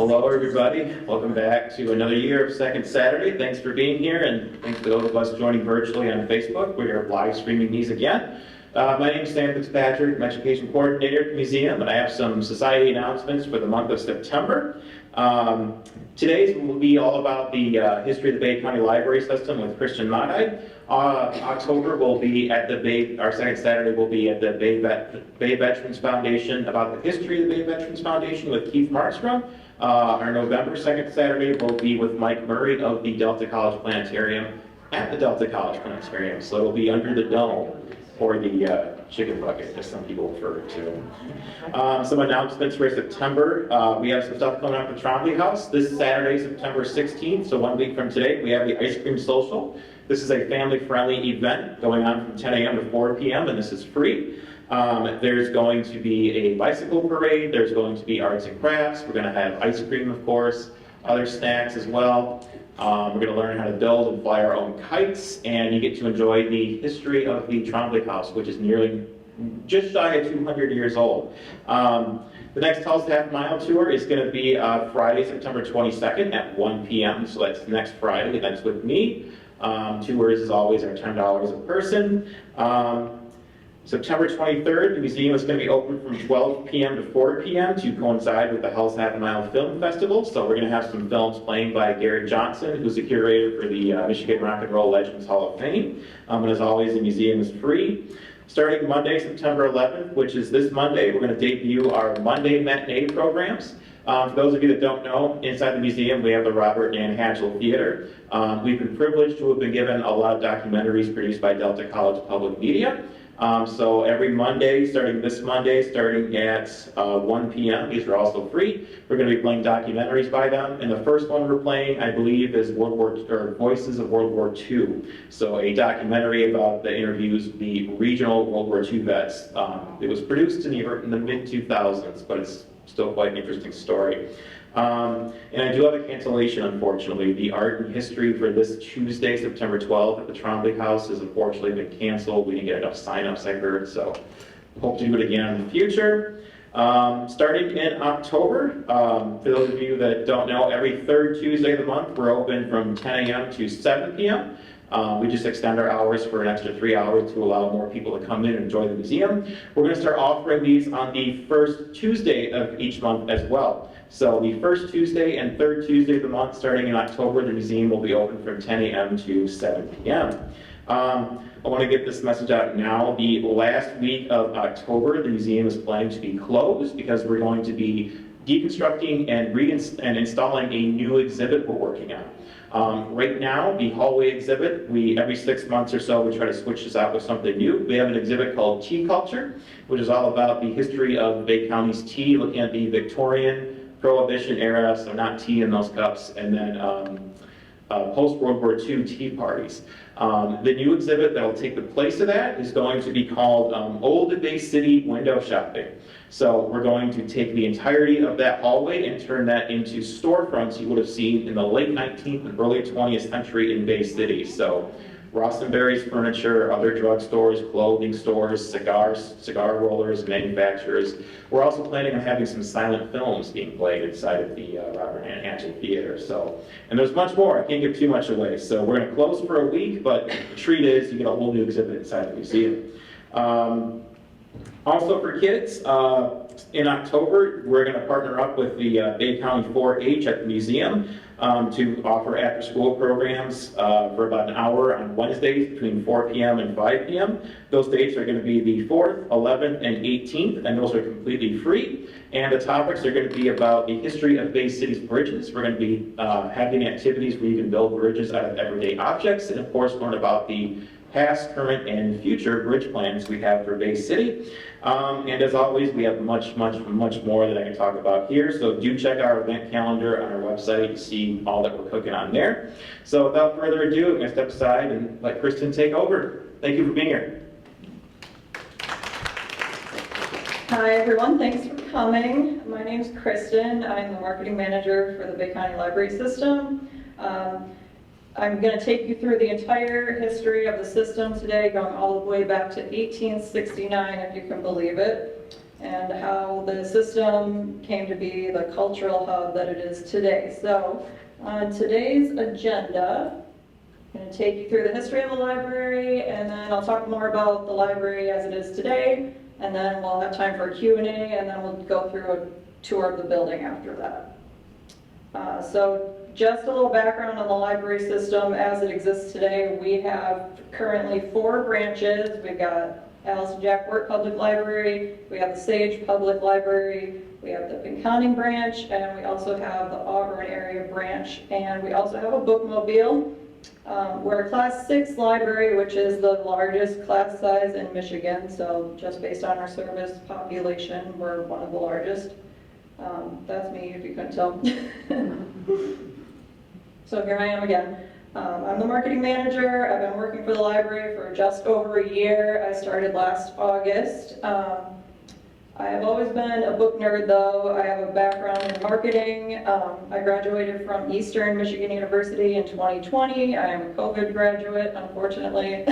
Hello, everybody. Welcome back to another year of Second Saturday. Thanks for being here, and thanks to those of us joining virtually on Facebook. We are live streaming these again. My name is Sam Fitzpatrick. I'm Education Coordinator at the museum, and I have some society announcements for the month of September. Today's will be all about the history of the Bay County Library System with Christian Mahdei. October will be at the Bay, our second Saturday will be at the Bay Veterans Foundation, about the history of the Bay Veterans Foundation with Keith Markstrom. Our November second Saturday will be with Mike Murray of the Delta College Planetarium at the Delta College Planetarium. So it'll be under the dome, or the chicken bucket, as some people refer to. Some announcements for September. We have some stuff coming up at the Trombley House. This Saturday, September 16th, so 1 week from today, we have the Ice Cream Social. This is a family-friendly event going on from 10 a.m. to 4 p.m., and this is free. There's going to be a bicycle parade. There's going to be arts and crafts. We're going to have ice cream, of course, other snacks as well. We're going to learn how to build and fly our own kites, and you get to enjoy the history of the Trombley House, which is nearly just shy of 200 years old. The next Tulsa Half Mile Tour is going to be Friday, September 22nd at 1 p.m., so that's next Friday. That's with me. Tours, as always, are $10 a person. September 23rd, the museum is going to be open from 12 p.m. to 4 p.m. to coincide with the Hell's Half Mile Film Festival. So we're going to have some films playing by Garrett Johnson, who's the curator for the Michigan Rock and Roll Legends Hall of Fame. And as always, the museum is free. Starting Monday, September 11th, which is this Monday, we're going to debut our Monday matinee programs. For those of you that don't know, inside the museum we have the Robert Nan Hatchell Theater. We've been privileged to have been given a lot of documentaries produced by Delta College Public Media. So every Monday, starting this Monday, starting at 1 p.m., these are also free. We're going to be playing documentaries by them. And the first one we're playing, I believe, is Voices of World War II. So a documentary about the interviews of the regional World War II vets. It was produced in the mid-2000s, but it's still quite an interesting story. And I do have a cancellation, unfortunately. The art and history for this Tuesday, September 12th at the Trombley House has unfortunately been canceled. We didn't get enough sign-ups, I heard, so hope to do it again in the future. Starting in October, for those of you that don't know, every third Tuesday of the month, we're open from 10 a.m. to 7 p.m. We just extend our hours for an extra 3 hours to allow more people to come in and enjoy the museum. We're going to start offering these on the first Tuesday of each month as well. So the first Tuesday and third Tuesday of the month, starting in October, the museum will be open from 10 a.m. to 7 p.m. I want to get this message out now. The last week of October, the museum is planning to be closed because we're going to be deconstructing and installing a new exhibit we're working on. Right now, the hallway exhibit, every 6 months or so, we try to switch this out with something new. We have an exhibit called Tea Culture, which is all about the history of Bay County's tea, looking at the Victorian, Prohibition era, so not tea in those cups, and then post-World War II tea parties. The new exhibit that will take the place of that is going to be called Old Bay City Window Shopping. So we're going to take the entirety of that hallway and turn that into storefronts you would have seen in the late 19th and early 20th century in Bay City. So Ross & Berry's furniture, other drugstores, clothing stores, cigar rollers, manufacturers. We're also planning on having some silent films being played inside of the Robert Nan Hatchell Theater. So, and there's much more. I can't give too much away. So we're going to close for a week, but the treat is you get a whole new exhibit inside the museum. Also for kids, in October, we're going to partner up with the Bay County 4-H at the museum to offer after-school programs for about an hour on Wednesdays between 4 p.m. and 5 p.m. Those dates are going to be the 4th, 11th, and 18th, and those are completely free. And the topics are going to be about the history of Bay City's bridges. We're going to be having activities where you can build bridges out of everyday objects, and of course learn about the past, current, and future bridge plans we have for Bay City. And as always, we have much more that I can talk about here. So do check our event calendar on our website to see all that we're cooking on there. So without further ado, I'm going to step aside and let Kristen take over. Thank you for being here. Hi everyone, thanks for coming. My name's Kristen. I'm the marketing manager for the Bay County Library System. I'm going to take you through the entire history of the system today, going all the way back to 1869, if you can believe it. and how the system came to be the cultural hub that it is today. So on today's agenda, I'm going to take you through the history of the library, and then I'll talk more about the library as it is today, and then we'll have time for a Q&A, and then we'll go through a tour of the building after that. So just a little background on the library system as it exists today. We have currently 4 branches. We've got Allison Jack Wirt Public Library, we have the Sage Public Library, we have the Pinconning branch, and we also have the Auburn area branch, and we also have a bookmobile. We're a Class 6 library, which is the largest class size in Michigan, so just based on our service population, we're one of the largest. That's me, if you couldn't tell. So here I am again. I'm the marketing manager. I've been working for the library for just over a year. I started last August. I have always been a book nerd, though. I have a background in marketing. I graduated from Eastern Michigan University in 2020. I am a COVID graduate, unfortunately.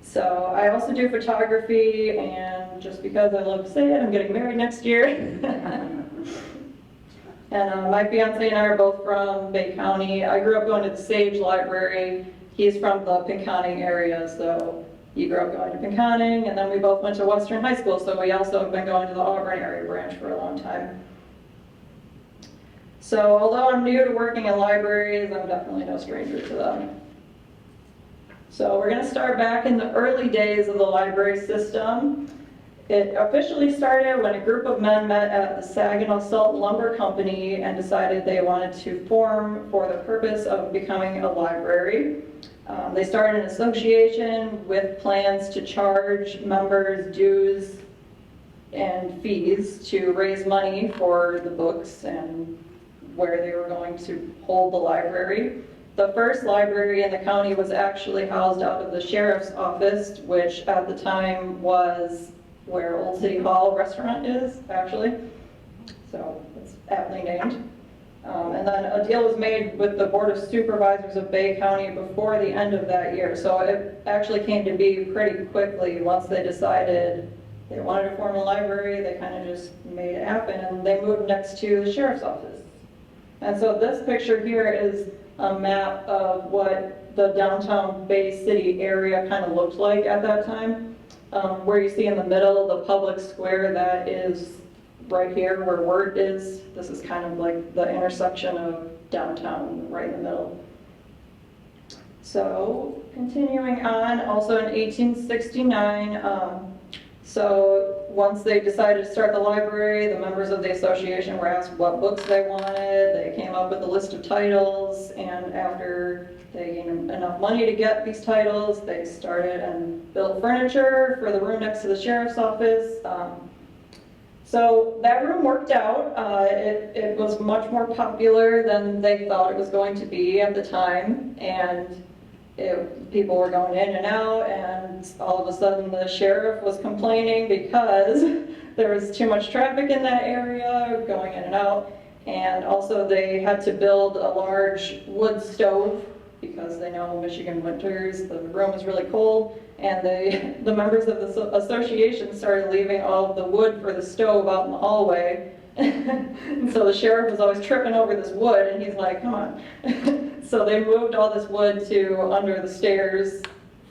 So I also do photography, and just because I love to say it, I'm getting married next year. And my fiance and I are both from Bay County. I grew up going to the Sage Library. He's from the Pinconning area, so he grew up going to Pinconning, and then we both went to Western High School, so we also have been going to the Auburn area branch for a long time. So although I'm new to working in libraries, I'm definitely no stranger to them. So we're going to start back in the early days of the library system. It officially started when a group of men met at the Saginaw Salt Lumber Company and decided they wanted to form for the purpose of becoming a library. They started an association with plans to charge members dues and fees to raise money for the books and where they were going to hold the library. The first library in the county was actually housed out of the sheriff's office, which at the time was where Old City Hall restaurant is, actually. So it's aptly named. And then a deal was made with the Board of Supervisors of Bay County before the end of that year. So it actually came to be pretty quickly. Once they decided they wanted to form a library, they kind of just made it happen, and they moved next to the sheriff's office. And so this picture here is a map of what the downtown Bay City area kind of looked like at that time. Where you see in the middle, the public square that is right here where Wirt is. This is kind of like the intersection of downtown right in the middle. So continuing on, also in 1869, so once they decided to start the library, the members of the association were asked what books they wanted. They came up with a list of titles, and after they gained enough money to get these titles, they started and built furniture for the room next to the sheriff's office. So that room worked out. It was much more popular than they thought it was going to be at the time, and people were going in and out, and all of a sudden the sheriff was complaining because there was too much traffic in that area, going in and out, and also they had to build a large wood stove because they know Michigan winters, the room is really cold, and the members of the association started leaving all of the wood for the stove out in the hallway. And so the sheriff was always tripping over this wood, and he's like, come on. So they moved all this wood to under the stairs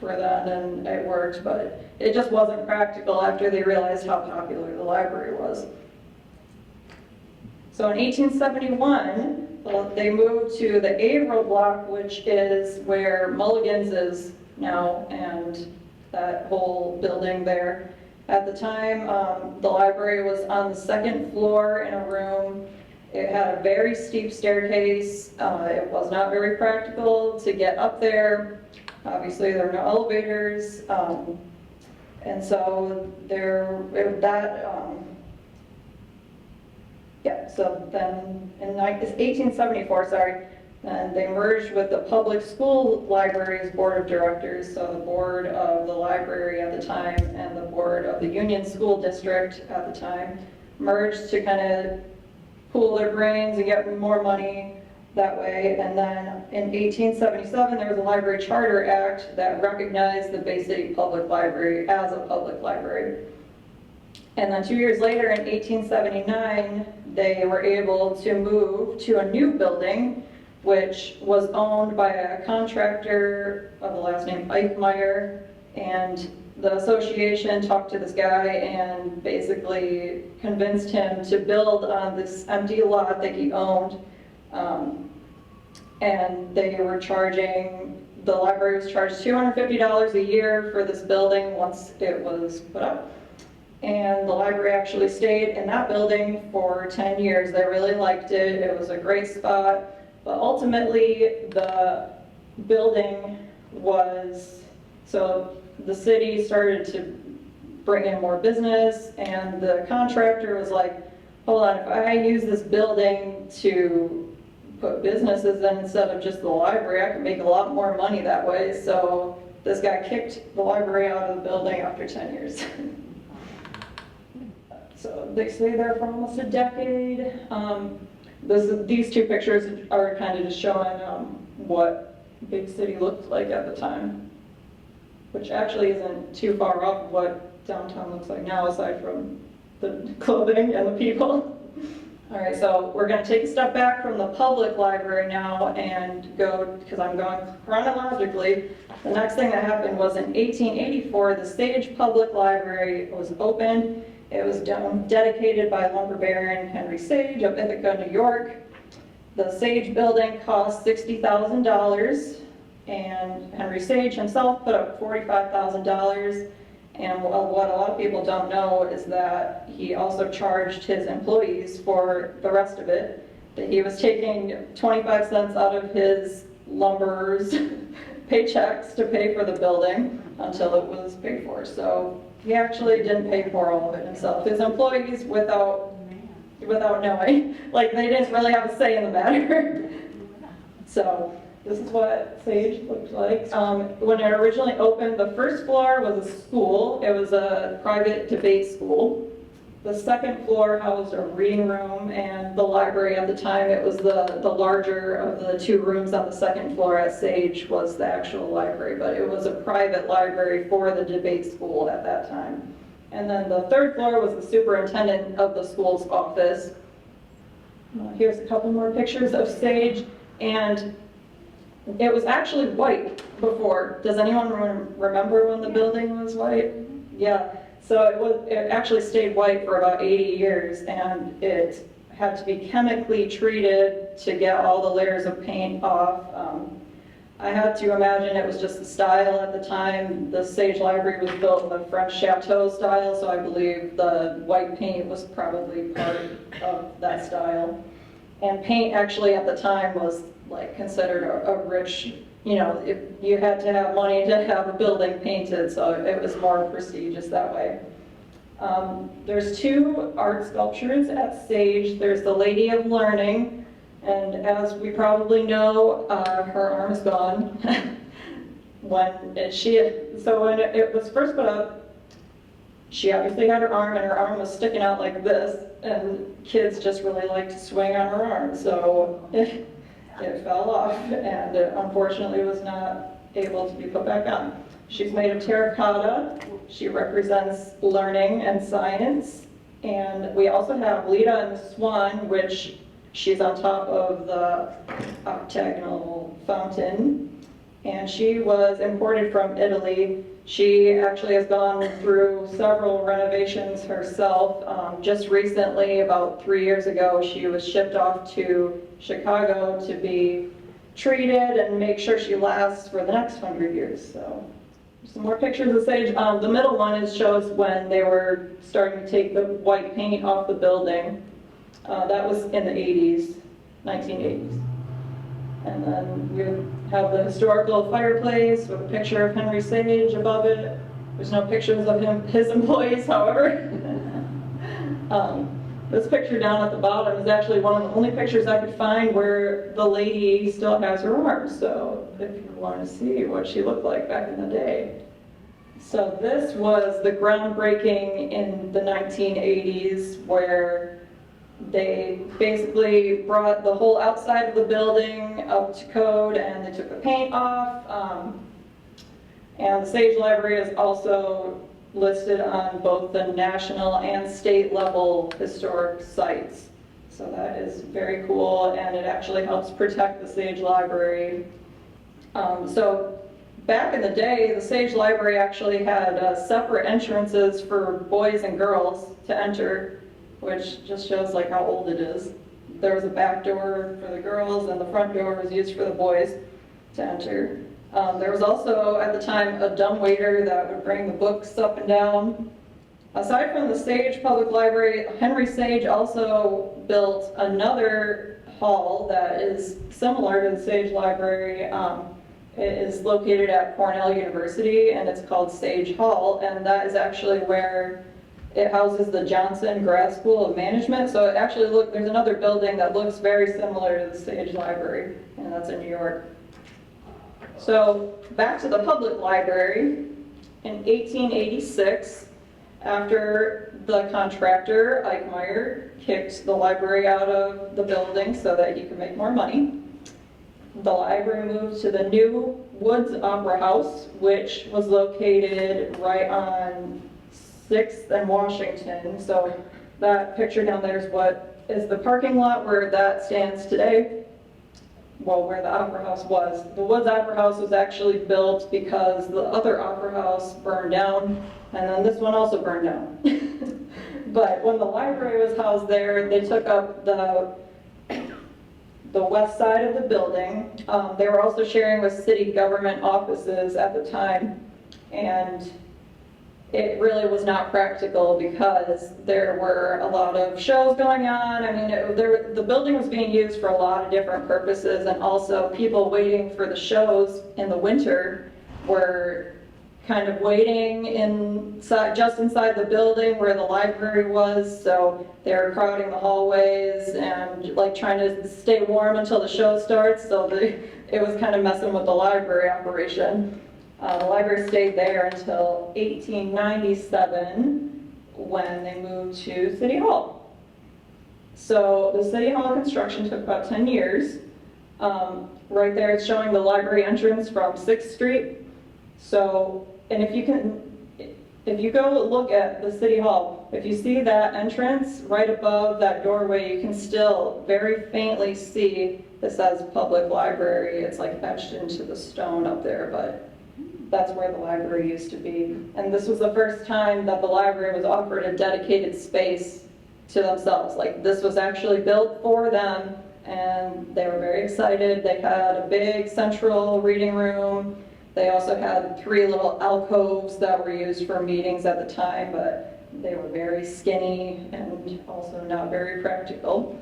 for that, and it worked, but it just wasn't practical after they realized how popular the library was. So in 1871, they moved to the Averill block, which is where Mulligan's is now, and that whole building there. At the time, the library was on the second floor in a room. It had a very steep staircase. It was not very practical to get up there. Obviously, there were no elevators. And so so then in 1874, and they merged with the Public School Libraries Board of Directors, so the board of the library at the time and the board of the Union School District at the time merged to kind of pool their brains and get more money that way. And then in 1877, there was a Library Charter Act that recognized the Bay City Public Library as a public library. And then 2 years later, in 1879, they were able to move to a new building, which was owned by a contractor of the last name Eichmeyer. And the association talked to this guy and basically convinced him to build on this empty lot that he owned. And they were charging, the library was charged $250 a year for this building once it was put up. And the library actually stayed in that building for 10 years. They really liked it. It was a great spot. But ultimately, the building was, so the city started to bring in more business, and the contractor was like, hold on, if I use this building to put businesses in instead of just the library, I can make a lot more money that way. So this guy kicked the library out of the building after 10 years. So they stayed there for almost a decade. These two pictures are kind of just showing what Big City looked like at the time, which actually isn't too far off of what downtown looks like now, aside from the clothing and the people. All right, so we're going to take a step back from the public library now and go, because I'm going chronologically. The next thing that happened was in 1884, the Sage Public Library was opened. It was dedicated by lumber baron Henry Sage of Ithaca, New York. The Sage building cost $60,000, and Henry Sage himself put up $45,000. And what a lot of people don't know is that he also charged his employees for the rest of it. That he was taking 25 cents out of his lumberers' paychecks to pay for the building until it was paid for. So he actually didn't pay for all of it himself. His employees, without knowing, like they didn't really have a say in the matter. So this is what Sage looked like. When it originally opened, the first floor was a school. It was a private debate school. The second floor housed a reading room, and the library at the time, it was the larger of the two rooms on the second floor at Sage was the actual library, but it was a private library for the debate school at that time. And then the third floor was the superintendent of the school's office. Here's a couple more pictures of Sage, and it was actually white before. Does anyone remember when the building was white? Yeah. So it actually stayed white for about 80 years, and it had to be chemically treated to get all the layers of paint off. I had to imagine it was just the style at the time. The Sage Library was built in the French chateau style, so I believe the white paint was probably part of that style. And paint actually at the time was like considered a rich, if you had to have money to have a building painted, so it was more prestigious that way. There's two art sculptures at Sage. There's the Lady of Learning, and as we probably know, her arm is gone. when it was first put up, she obviously had her arm, and her arm was sticking out like this, and kids just really like to swing on her arm, so it fell off, and it unfortunately was not able to be put back on. She's made of terracotta. She represents learning and science. And we also have Leda and the Swan, which she's on top of the octagonal fountain. And she was imported from Italy. She actually has gone through several renovations herself. Just recently, about 3 years ago, she was shipped off to Chicago to be treated and make sure she lasts for the next 100 years. So, some more pictures of Sage. The middle one shows when they were starting to take the white paint off the building. That was in the 80s, 1980s. And then we have the historical fireplace with a picture of Henry Sage above it. There's no pictures of his employees, however. This picture down at the bottom is actually one of the only pictures I could find where the lady still has her arm. So if you want to see what she looked like back in the day. So this was the groundbreaking in the 1980s where they basically brought the whole outside of the building up to code, and they took the paint off. And the Sage Library is also listed on both the national and state level historic sites. So that is very cool, and it actually helps protect the Sage Library. So back in the day, the Sage Library actually had separate entrances for boys and girls to enter, which just shows like how old it is. There was a back door for the girls, and the front door was used for the boys to enter. There was also, at the time, a dumbwaiter that would bring the books up and down. Aside from the Sage Public Library, Henry Sage also built another hall that is similar to the Sage Library. It is located at Cornell University, and it's called Sage Hall, and that is actually where it houses the Johnson Grad School of Management. So it actually there's another building that looks very similar to the Sage Library, and that's in New York. So back to the public library. In 1886, after the contractor, Eichmeyer, kicked the library out of the building so that he could make more money, the library moved to the new Woods Opera House, which was located right on 6th and Washington. So that picture down there is what is the parking lot where that stands today. Well, where the Opera House was. The Woods Opera House was actually built because the other Opera House burned down, and then this one also burned down. But when the library was housed there, they took up the west side of the building. They were also sharing with city government offices at the time, and it really was not practical because there were a lot of shows going on. I mean, the building was being used for a lot of different purposes, and also people waiting for the shows in the winter were kind of waiting just inside the building where the library was, so they were crowding the hallways and like trying to stay warm until the show starts, so it was kind of messing with the library operation. The library stayed there until 1897 when they moved to City Hall. So the City Hall construction took about 10 years. Right there it's showing the library entrance from 6th Street. So, and if you go look at the City Hall, if you see that entrance right above that doorway, you can still very faintly see it says Public Library. It's like etched into the stone up there, but that's where the library used to be. And this was the first time that the library was offered a dedicated space to themselves. Like, this was actually built for them, and they were very excited. They had a big central reading room. They also had 3 little alcoves that were used for meetings at the time, but they were very skinny and also not very practical.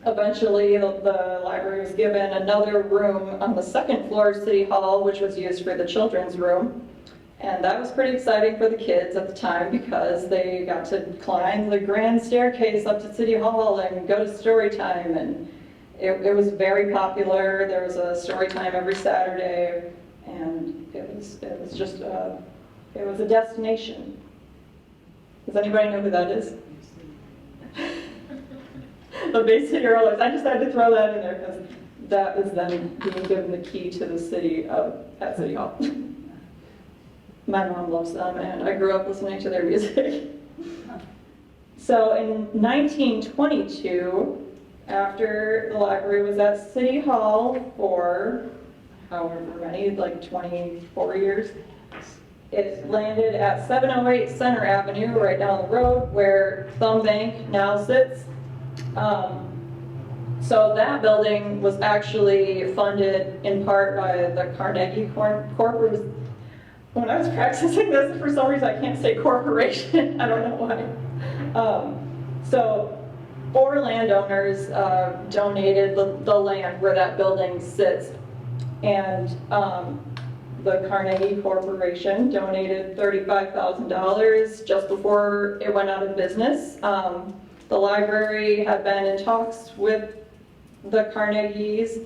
Eventually, the library was given another room on the 2nd floor of City Hall, which was used for the children's room. And that was pretty exciting for the kids at the time because they got to climb the grand staircase up to City Hall and go to story time. And it was very popular. There was a story time every Saturday, and it was just it was a destination. Does anybody know who that is? The Bay City Rollers. I just had to throw that in there because that is them being given the key to the city at City Hall. My mom loves them, and I grew up listening to their music. So in 1922, after the library was at City Hall for however many, like 24 years, it landed at 708 Center Avenue, right down the road where Thumb Bank now sits. So that building was actually funded in part by the Carnegie Corporation. When I was practicing this, for some reason I can't say corporation. I don't know why. So 4 landowners donated the land where that building sits. And the Carnegie Corporation donated $35,000 just before it went out of business. The library had been in talks with the Carnegies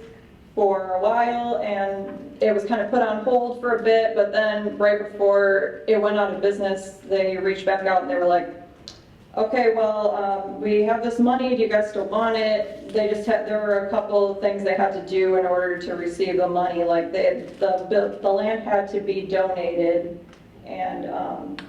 for a while, and it was kind of put on hold for a bit, but then right before it went out of business, they reached back out and they were like, okay, well, we have this money, do you guys still want it? There were a couple of things they had to do in order to receive the money, like the land had to be donated, and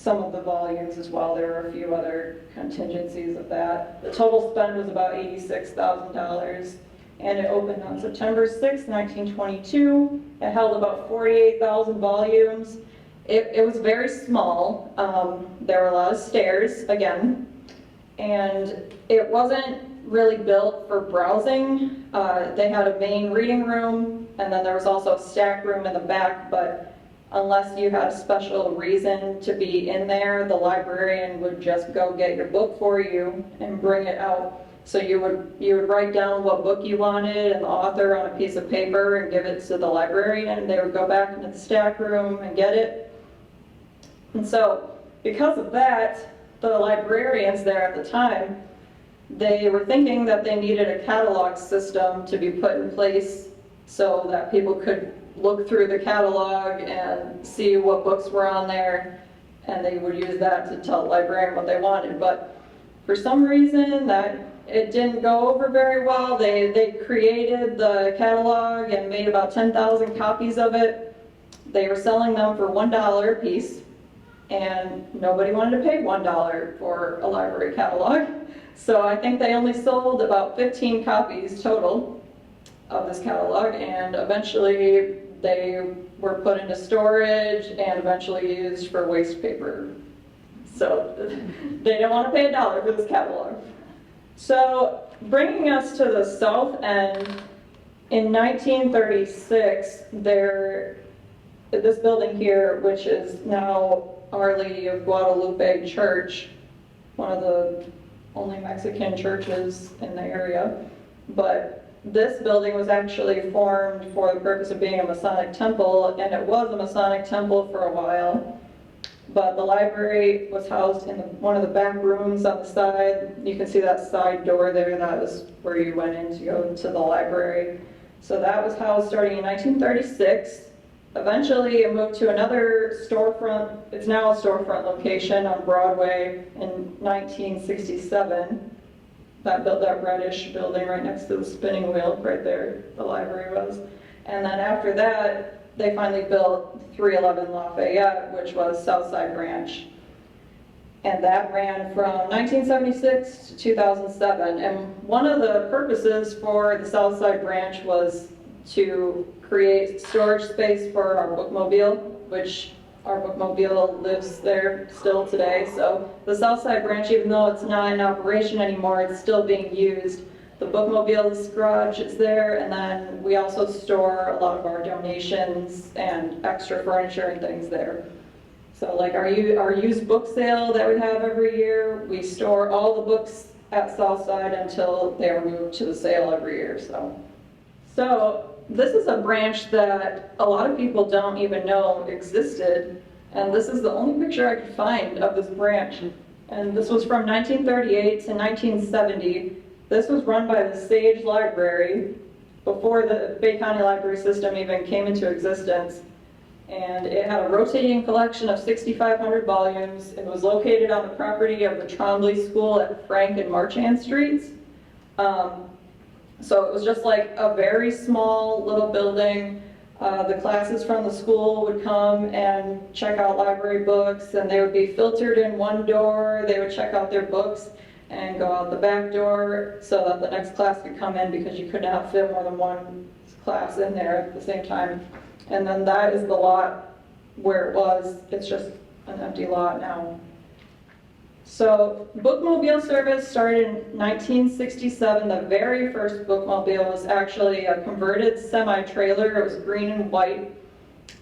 some of the volumes as well. There were a few other contingencies of that. The total spend was about $86,000, and it opened on September 6, 1922. It held about 48,000 volumes. It was very small. There were a lot of stairs, again, and it wasn't really built for browsing. They had a main reading room, and then there was also a stack room in the back, but unless you had a special reason to be in there, the librarian would just go get your book for you and bring it out. So you would write down what book you wanted and the author on a piece of paper and give it to the librarian, and they would go back into the stack room and get it. And so because of that, the librarians there at the time, they were thinking that they needed a catalog system to be put in place so that people could look through the catalog and see what books were on there, and they would use that to tell the librarian what they wanted. But for some reason that it didn't go over very well. They created the catalog and made about 10,000 copies of it. They were selling them for $1 a piece, and nobody wanted to pay $1 for a library catalog. So I think they only sold about 15 copies total of this catalog, and eventually they were put into storage and eventually used for waste paper. So they don't want to pay $1 for this catalog. So bringing us to the south end, in 1936, this building here, which is now Our Lady of Guadalupe Church, one of the only Mexican churches in the area, but this building was actually formed for the purpose of being a Masonic temple, and it was a Masonic temple for a while. But the library was housed in one of the back rooms on the side. You can see that side door there. That was where you went in to go to the library. So that was housed starting in 1936. Eventually it moved to another storefront. It's now a storefront location on Broadway in 1967. That reddish building right next to the spinning wheel, right there, the library was. And then after that, they finally built 311 Lafayette, which was Southside Branch. And that ran from 1976 to 2007. And one of the purposes for the Southside Branch was to create storage space for our bookmobile, which our bookmobile lives there still today. So the Southside Branch, even though it's not in operation anymore, it's still being used. The bookmobile's garage is there, and then we also store a lot of our donations and extra furniture and things there. So like our used book sale that we have every year, we store all the books at Southside until they are moved to the sale every year. So this is a branch that a lot of people don't even know existed, and this is the only picture I could find of this branch. And this was from 1938 to 1970. This was run by the Sage Library before the Bay County Library System even came into existence. And it had a rotating collection of 6,500 volumes. It was located on the property of the Trombley School at Frank and Marchand Streets. So it was just like a very small little building. The classes from the school would come and check out library books, and they would be filtered in one door. They would check out their books and go out the back door so that the next class could come in, because you could not fit more than one class in there at the same time. And then that is the lot where it was. It's just an empty lot now. So bookmobile service started in 1967. The very first bookmobile was actually a converted semi-trailer. It was green and white.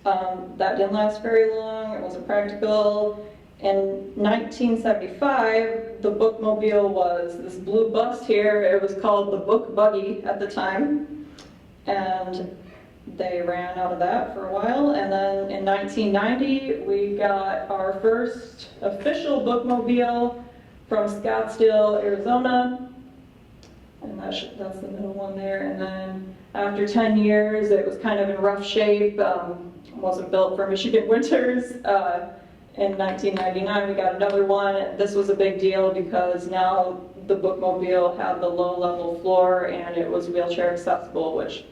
That didn't last very long. It wasn't practical. In 1975, the bookmobile was this blue bus here. It was called the Book Buggy at the time, and they ran out of that for a while. And then in 1990, we got our first official bookmobile from Scottsdale, Arizona, and that's the middle one there. And then after 10 years, it was kind of in rough shape. Wasn't built for Michigan winters. In 1999, we got another one, and this was a big deal because now the bookmobile had the low-level floor and it was wheelchair accessible, which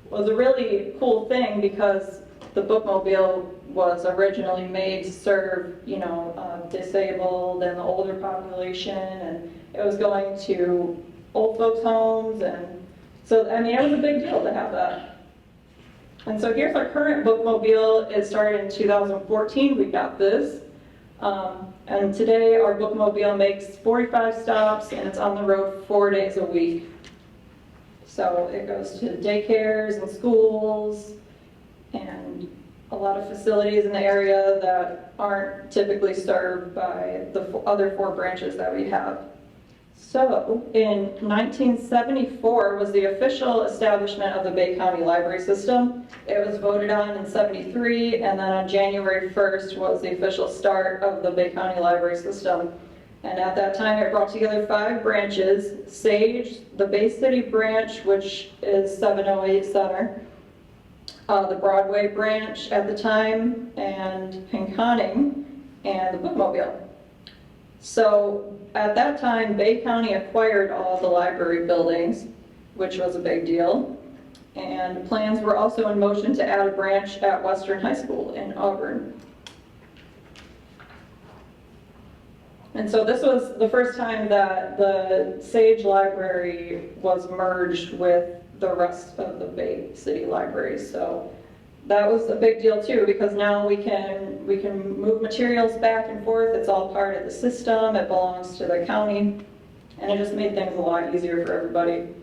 was a really cool thing because the bookmobile was originally made to serve, disabled and the older population, and it was going to old folks' homes, and so, I mean, it was a big deal to have that. And so here's our current bookmobile. It started in 2014, we got this. And today our bookmobile makes 45 stops and it's on the road 4 days a week. So it goes to daycares and schools and a lot of facilities in the area that aren't typically served by the other 4 branches that we have. So in 1974 was the official establishment of the Bay County Library System. It was voted on in 73, and then on January 1st was the official start of the Bay County Library System. And at that time it brought together 5 branches: Sage, the Bay City branch, which is 708 Center, the Broadway branch at the time, and Pinconning, and the Bookmobile. So at that time, Bay County acquired all the library buildings, which was a big deal. And plans were also in motion to add a branch at Western High School in Auburn. And so this was the first time that the Sage Library was merged with the rest of the Bay City libraries. So that was a big deal too, because now we can move materials back and forth. It's all part of the system. It belongs to the county, and it just made things a lot easier for everybody.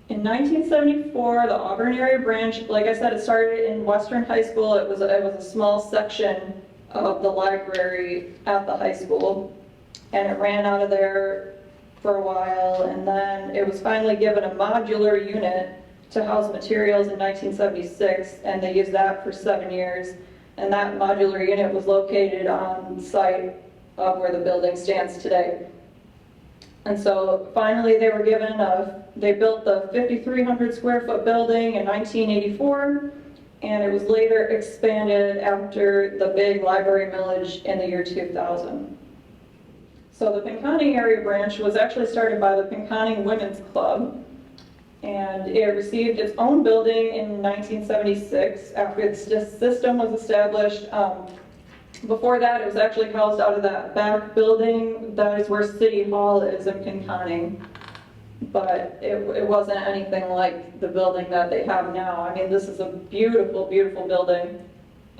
In 1974, the Auburn area branch, like I said, it started in Western High School. It was a small section of the library at the high school, and it ran out of there for a while, and then it was finally given a modular unit to house materials in 1976, and they used that for 7 years. And that modular unit was located on site of where the building stands today. And so finally they were given they built the 5,300 square foot building in 1984, and it was later expanded after the big library millage in the year 2000. So the Pinconning area branch was actually started by the Pinconning Women's Club, and it received its own building in 1976 after the system was established. Before that, it was actually housed out of that back building. That is where City Hall is in Pinconning. But it wasn't anything like the building that they have now. I mean, this is a beautiful, beautiful building.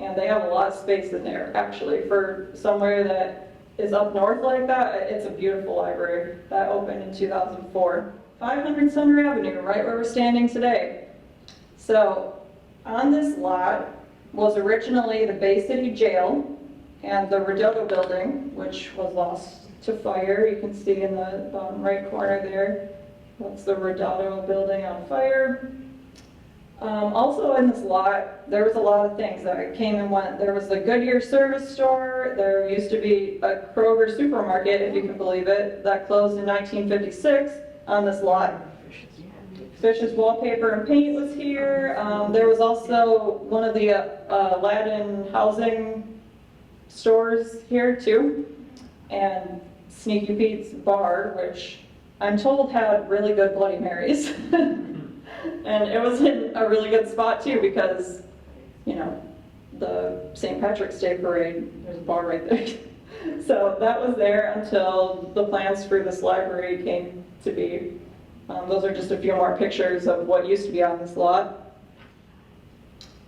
And they have a lot of space in there, actually. For somewhere that is up north like that, it's a beautiful library. That opened in 2004. 500 Center Avenue, right where we're standing today. So on this lot was originally the Bay City Jail and the Redondo building, which was lost to fire. You can see in the bottom right corner there, that's the Redondo building on fire. Also in this lot, there was a lot of things that came and went. There was the Goodyear service store. There used to be a Kroger supermarket, if you can believe it, that closed in 1956 on this lot. Fish's Wallpaper and Paint was here. There was also one of the Aladdin housing stores here too, and Sneaky Pete's Bar, which I'm told had really good Bloody Marys. And it was in a really good spot too, because, the St. Patrick's Day parade, there's a bar right there. So that was there until the plans for this library came to be. Those are just a few more pictures of what used to be on this lot.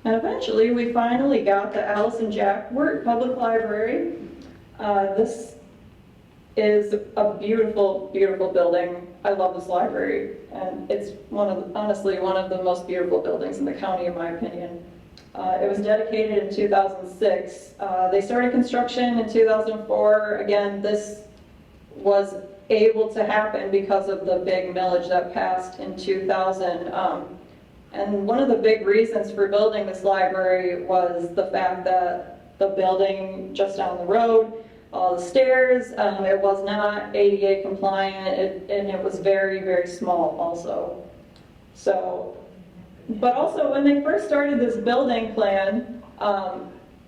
And eventually we finally got the Alice and Jack Wirt Public Library. This is a beautiful, beautiful building. I love this library, and it's honestly one of the most beautiful buildings in the county, in my opinion. It was dedicated in 2006. They started construction in 2004. Again, this was able to happen because of the big millage that passed in 2000. And one of the big reasons for building this library was the fact that the building just down the road, all the stairs, it was not ADA compliant, and it was very, very small also. So, but also when they first started this building plan,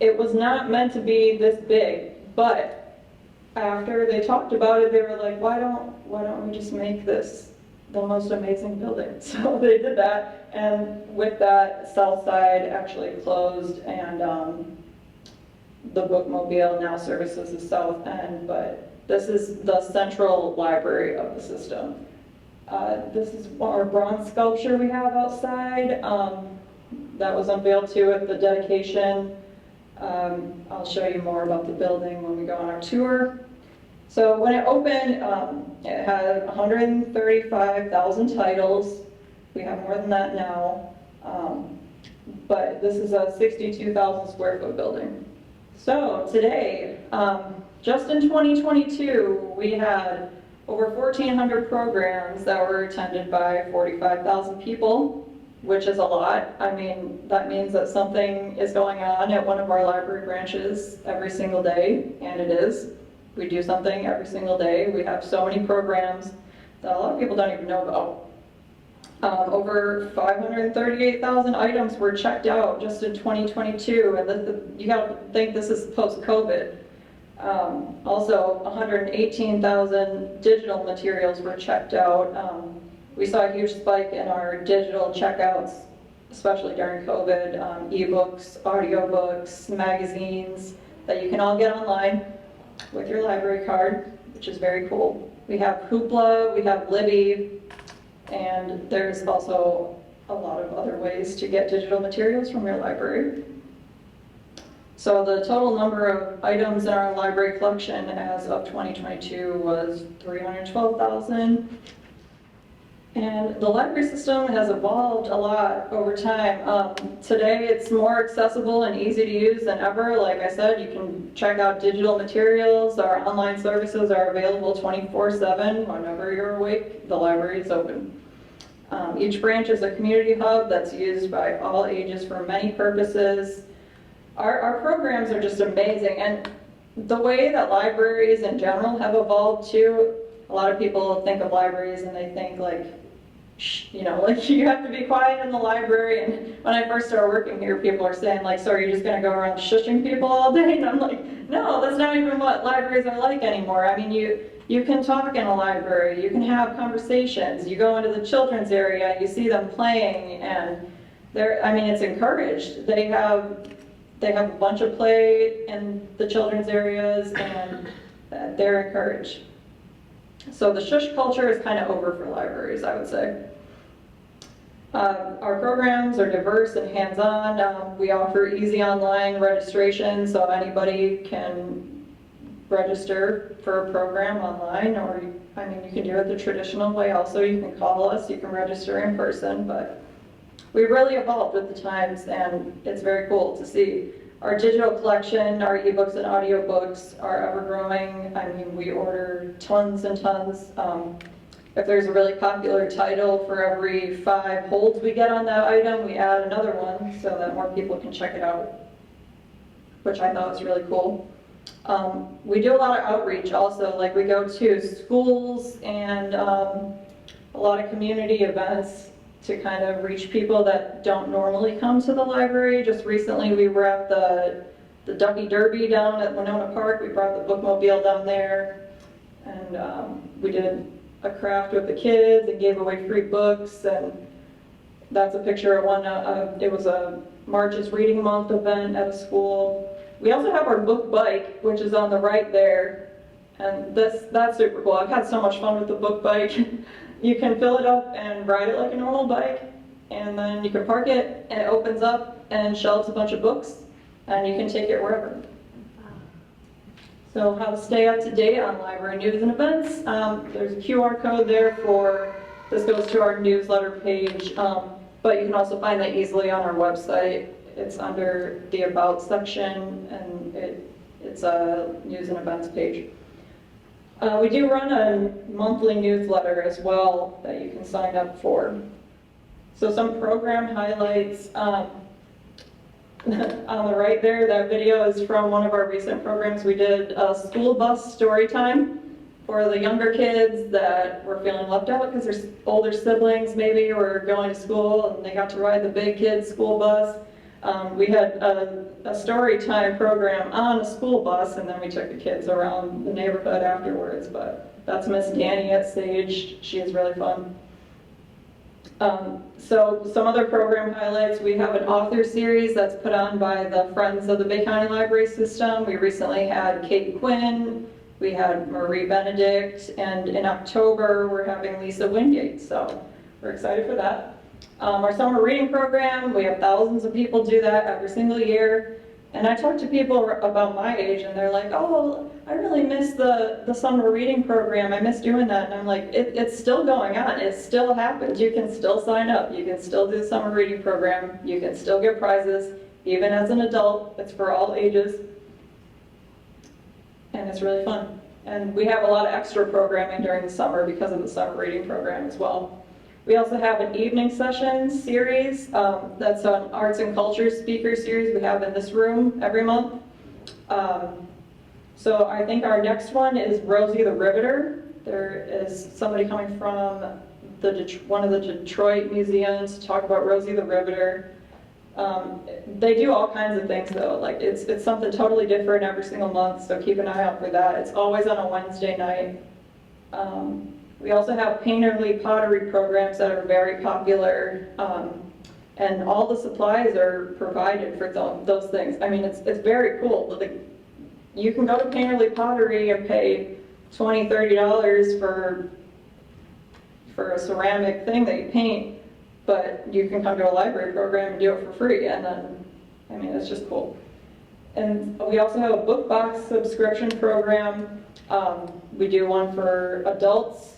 it was not meant to be this big, but after they talked about it, they were like, why don't we just make this the most amazing building. So they did that, and with that, South Side actually closed, and the Bookmobile now services the South End, but this is the central library of the system. This is our bronze sculpture we have outside. That was unveiled too at the dedication. I'll show you more about the building when we go on our tour. So when it opened, it had 135,000 titles. We have more than that now. But this is a 62,000 square foot building. So today, just in 2022, we had over 1,400 programs that were attended by 45,000 people, which is a lot. I mean, that means that something is going on at one of our library branches every single day, and it is. We do something every single day. We have so many programs that a lot of people don't even know about. Over 538,000 items were checked out just in 2022, and you gotta think this is post-COVID. Also, 118,000 digital materials were checked out. We saw a huge spike in our digital checkouts, especially during COVID, ebooks, audiobooks, magazines that you can all get online with your library card, which is very cool. We have Hoopla, we have Libby, and there's also a lot of other ways to get digital materials from your library. So the total number of items in our library collection as of 2022 was 312,000. And the library system has evolved a lot over time. Today it's more accessible and easy to use than ever. Like I said, you can check out digital materials. Our online services are available 24/7. Whenever you're awake, the library is open. Each branch is a community hub that's used by all ages for many purposes. Our programs are just amazing, and the way that libraries in general have evolved too. A lot of people think of libraries and they think like, you know, like you have to be quiet in the library. And when I first started working here, people are saying like, so are you just going to go around shushing people all day? And I'm like, no, that's not even what libraries are like anymore. I mean, you can talk in a library, you can have conversations. You go into the children's area, you see them playing, and I mean, it's encouraged. They have a bunch of play in the children's areas, and they're encouraged. So the shush culture is kind of over for libraries, I would say. Our programs are diverse and hands-on. We offer easy online registration, so anybody can register for a program online, or I mean, you can do it the traditional way also. You can call us, you can register in person, but we really evolved with the times, and it's very cool to see. Our digital collection, our ebooks and audiobooks are ever growing. I mean, we order tons and tons. If there's a really popular title, for every 5 holds we get on that item, we add another one so that more people can check it out, which I thought was really cool. We do a lot of outreach also, like we go to schools and a lot of community events to kind of reach people that don't normally come to the library. Just recently we were at the Ducky Derby down at Winona Park. We brought the Bookmobile down there, and we did a craft with the kids and gave away free books, and that's a picture of one. It was a March's Reading Month event at a school. We also have our book bike, which is on the right there, and that's super cool. I've had so much fun with the book bike. You can fill it up and ride it like a normal bike, and then you can park it, and it opens up and shelves a bunch of books, and you can take it wherever. So how to stay up to date on library news and events. There's a QR code there this goes to our newsletter page, but you can also find that easily on our website. It's under the About section, and it's a news and events page. We do run a monthly newsletter as well that you can sign up for. So some program highlights. On the right there, that video is from one of our recent programs. We did a school bus story time for the younger kids that were feeling left out because their older siblings maybe were going to school and they got to ride the big kids school bus. We had a story time program on a school bus, and then we took the kids around the neighborhood afterwards, but that's Miss Danny at Sage. She is really fun. So some other program highlights, we have an author series that's put on by the Friends of the Bay County Library System. We recently had Kate Quinn, we had Marie Benedict, and in October we're having Lisa Wingate, so we're excited for that. Our summer reading program, we have thousands of people do that every single year. And I talk to people about my age and they're like, oh, I really miss the summer reading program. I miss doing that. And I'm like, it's still going on. It still happens. You can still sign up. You can still do the summer reading program. You can still get prizes. Even as an adult, it's for all ages. And it's really fun. And we have a lot of extra programming during the summer because of the summer reading program as well. We also have an evening session series. That's an arts and culture speaker series we have in this room every month. So I think our next one is Rosie the Riveter. There is somebody coming from one of the Detroit museums to talk about Rosie the Riveter. They do all kinds of things though. Like it's something totally different every single month, so keep an eye out for that. It's always on a Wednesday night. We also have painterly pottery programs that are very popular, and all the supplies are provided for those things. I mean, it's very cool. Like, you can go to painterly pottery and pay $20, $30 for a ceramic thing that you paint, but you can come to a library program and do it for free, and then, I mean, it's just cool. And we also have a book box subscription program. We do one for adults.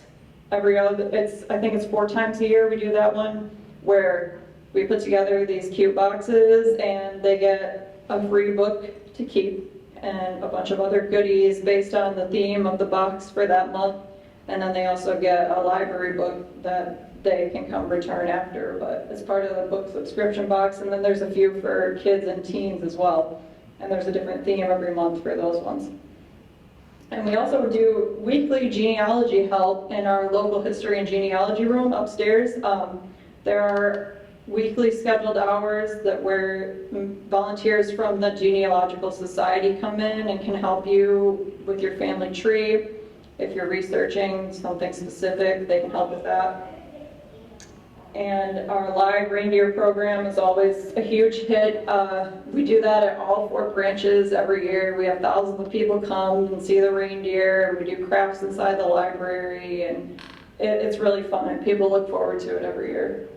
I think it's 4 times a year we do that one, where we put together these cute boxes and they get a free book to keep and a bunch of other goodies based on the theme of the box for that month. And then they also get a library book that they can come return after, but it's part of the book subscription box. And then there's a few for kids and teens as well. And there's a different theme every month for those ones. And we also do weekly genealogy help in our local history and genealogy room upstairs. There are weekly scheduled hours where volunteers from the Genealogical Society come in and can help you with your family tree. If you're researching something specific, they can help with that. And our live reindeer program is always a huge hit. We do that at all 4 branches every year. We have thousands of people come and see the reindeer. We do crafts inside the library, and it's really fun, and people look forward to it every year.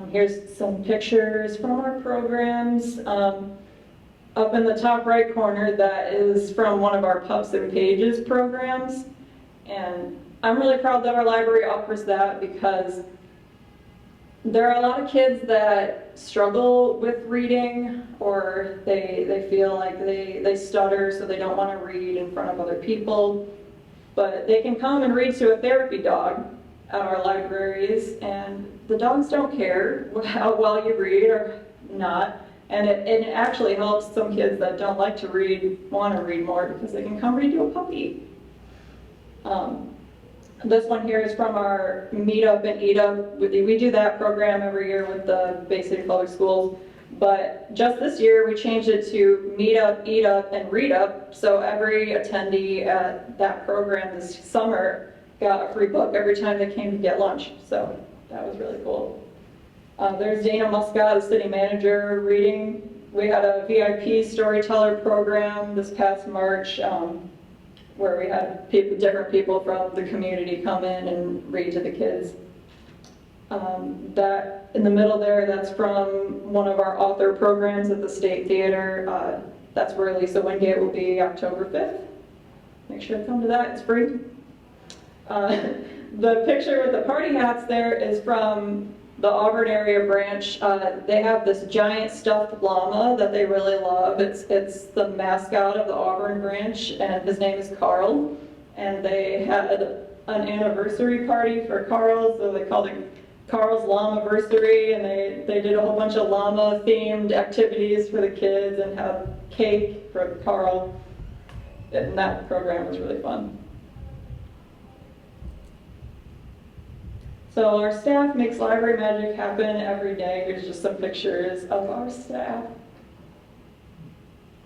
Here's some pictures from our programs. Up in the top right corner, that is from one of our Pups and Pages programs. And I'm really proud that our library offers that because there are a lot of kids that struggle with reading, or they feel like they stutter, so they don't want to read in front of other people. But they can come and read to a therapy dog at our libraries, and the dogs don't care how well you read or not. And it actually helps some kids that don't like to read want to read more because they can come read to a puppy. This one here is from our Meet Up and Eat Up. We do that program every year with the Bay City Public Schools. But just this year, we changed it to Meet Up, Eat Up, and Read Up. So every attendee at that program this summer got a free book every time they came to get lunch. So that was really cool. There's Dana Muscat, the city manager, reading. We had a VIP storyteller program this past March, where we had different people from the community come in and read to the kids. That in the middle there, that's from one of our author programs at the State Theater. That's where Lisa Wingate will be October 5th. Make sure to come to that, it's free. The picture with the party hats there is from the Auburn area branch. They have this giant stuffed llama that they really love. It's the mascot of the Auburn branch, and his name is Carl. And they had an anniversary party for Carl, so they called it Carl's Llamaversary, and they did a whole bunch of llama-themed activities for the kids and had cake for Carl. And that program was really fun. So our staff makes library magic happen every day. Here's just some pictures of our staff.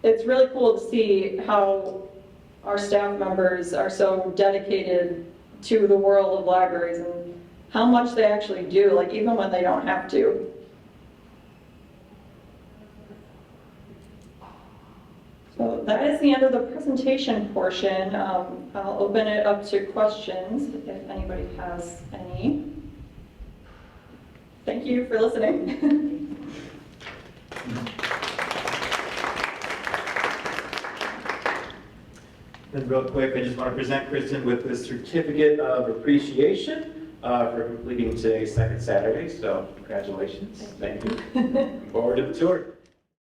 It's really cool to see how our staff members are so dedicated to the world of libraries. And how much they actually do, like even when they don't have to. So that is the end of the presentation portion. I'll open it up to questions if anybody has any. Thank you for listening. And real quick, I just want to present Kristen with the certificate of appreciation for completing today's second Saturday. So congratulations. Thank you. Looking forward to the tour.